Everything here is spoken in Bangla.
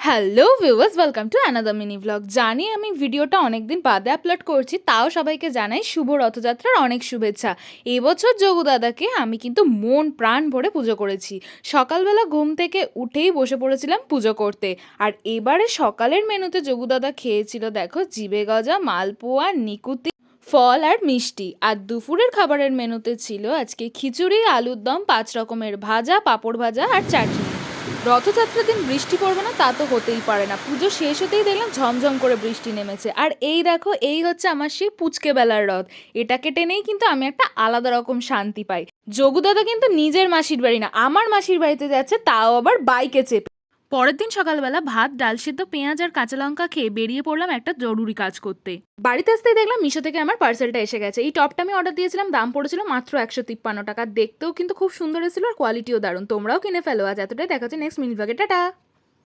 Hello viewers, welcome to another mini blog. জানি আমি ভিডিওটা অনেকদিন বাদে আপলোড করছি, তাও সবাইকে জানাই শুভ রথযাত্রার অনেক শুভেচ্ছা। এবছর যোগু দাদাকে আমি কিন্তু মন প্রাণ ভরে পুজো করেছি। সকালবেলা ঘুম থেকে উঠেই বসে পড়েছিলাম পুজো করতে। আর এবারে সকালের মেনুতে যোগু দাদা খেয়েছিল দেখো জিবে গজা, মালপোয়া, নিকুতি, ফল আর মিষ্টি। আর দুপুরের খাবারের মেনুতে ছিল আজকে খিচুড়ি, আলুর দম, 5 রকমের ভাজা, পাঁপড় ভাজা আর চাটনি। রথযাত্রার দিন বৃষ্টি পড়বে না তা তো হতেই পারে না। পুজো শেষ হতেই দেখলাম ঝমঝম করে বৃষ্টি নেমেছে। আর এই দেখো, এই হচ্ছে আমার সেই পুচকে বেলার রথ। এটাকে টেনেই কিন্তু আমি একটা আলাদা রকম শান্তি পাই। যোগু দাদা কিন্তু নিজের মাসির বাড়ি না, আমার মাসির বাড়িতে যাচ্ছে, তাও আবার বাইকে চেপে। পরের দিন সকালবেলা ভাত, ডাল সিদ্ধ, পেঁয়াজ আর কাঁচা লঙ্কা খেয়ে বেরিয়ে পড়লাম একটা জরুরি কাজ করতে। বাড়িতে আসতেই দেখলাম মিশো থেকে আমার পার্সেলটা এসে গেছে। এই টপটা আমি অর্ডার দিয়েছিলাম, দাম পড়েছিল মাত্র 153 টাকা। দেখতেও কিন্তু খুব সুন্দর এসেছিল আর কোয়ালিটিও দারুণ। তোমরাও কিনে ফেলো। আজ এতটাই, দেখা হচ্ছে নেক্সট মিনি ব্লগে। টাটা।